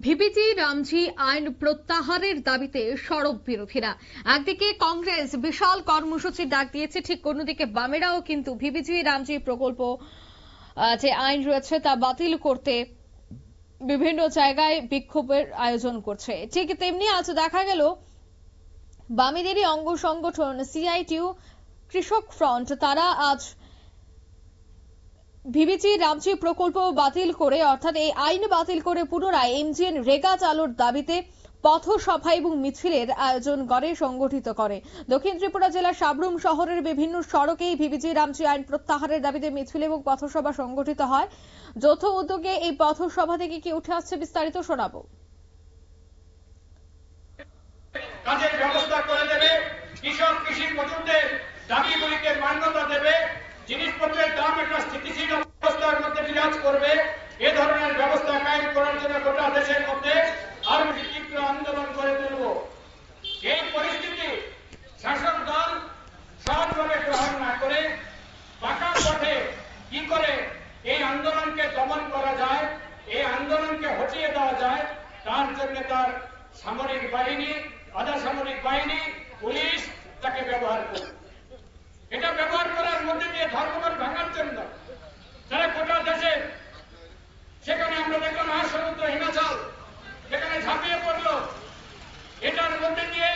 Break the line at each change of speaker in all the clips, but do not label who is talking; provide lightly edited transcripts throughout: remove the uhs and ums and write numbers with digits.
VBG Ramji আইন প্রত্যাহারের দাবিতে সরব বিরোধীরা। একদিকে কংগ্রেস বিশাল কর্মসূচির ডাক দিয়েছে, ঠিক অন্যদিকে বামেরাও কিন্তু ভিবিজি রামজি প্রকল্প যে আইন রয়েছে তা বাতিল করতে বিভিন্ন জায়গায় বিক্ষোভের আয়োজন করছে। ঠিক তেমনি আজ দেখা গেল বামেদেরই অঙ্গ সংগঠন সিআইটিউ কৃষক ফ্রন্ট তারা আজ ভিবিজি রামজি প্রকল্প বাতিল করে অর্থাৎ এই আইন বাতিল করে পুনরায় এমজিএন রেগা চালুর দাবিতে পথসভা এবং মিছিলের আয়োজন করে সংগঠিত করে। দক্ষিণ ত্রিপুরা জেলার সাবরুম শহরের বিভিন্ন সড়কেই ভিবিজি রামজি আইন প্রত্যাহারের দাবিতে মিছিল এবং পথসভা সংগঠিত হয়। যৌথ উদ্যোগে এই পথসভা থেকে কি উঠে আসছে বিস্তারিত শোনাবো।
কাজের ব্যবস্থা করে দেবে, কৃষক কৃষি মজুরদের দাবিগুলিকে মান্যতা দেবে, জিনিসপত্রের দাম একটা স্থিতিশীল অবস্থার মধ্যে বিরাজ করবে। এ ধরনের ব্যবস্থা কায়েম করার জন্য গোটা দেশের মধ্যে আরো তীব্র আন্দোলন করে তুলব। এই পরিস্থিতি শাসক দল সহজভাবে গ্রহণ না করে পাকা পথে কি করে এই আন্দোলনকে দমন করা যায়, এই আন্দোলনকে হটিয়ে দেওয়া যায়, তার জন্য তার সামরিক বাহিনী, আধা সামরিক বাহিনী, পুলিশ তাকে ব্যবহার করবে। এটা ব্যবহার করার মধ্যে দিয়ে ধর্মঘট ভাঙার জন্য তারা গোটা দেশে, সেখানে আমরা দেখলাম সমুদ্র হিমাচল সেখানে ঝাঁপিয়ে পড়লো। এটার মধ্যে দিয়ে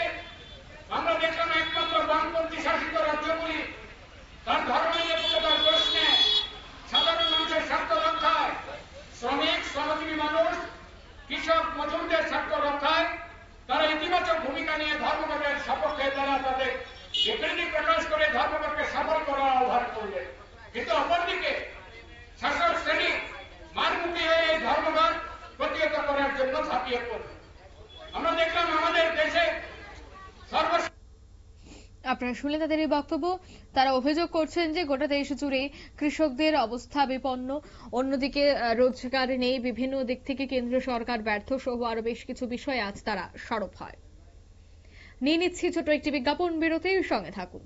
আমরা দেখলাম একমাত্র বামপন্থী শাসিত রাজ্যগুলি তার ধর্ম নিরপেক্ষতার প্রশ্নে, সাধারণ মানুষের স্বার্থ রক্ষায়, শ্রমিক শ্রমজীবী মানুষ, কৃষক মজুরদের স্বার্থ রক্ষায় তারা ইতিবাচক ভূমিকা নিয়ে ধর্মঘটের সপক্ষে তারা তাদের বিবৃতি প্রকাশ করে ধর্মঘটকে সফল করার আহ্বান করলেন। কিন্তু অপরদিকে শাসক শ্রেণী মারমুখী হয়ে এই ধর্মঘট প্রতিহত করার জন্য ঝাঁপিয়ে পড়ল। আমরা দেখলাম আমাদের দেশে
আপনারা শুনলেন তাদের এই বক্তব্য। তারা অভিযোগ করছেন যে গোটা দেশ জুড়ে কৃষকদের অবস্থা বিপন্ন, অন্যদিকে রোজগার নেই, বিভিন্ন দিক থেকে কেন্দ্রীয় সরকার ব্যর্থ সহ আরো বেশ কিছু বিষয়ে আজ তারা সরব হয়। নিয়ে নিচ্ছি ছোট একটি বিজ্ঞাপন বিরতির সঙ্গে থাকুন।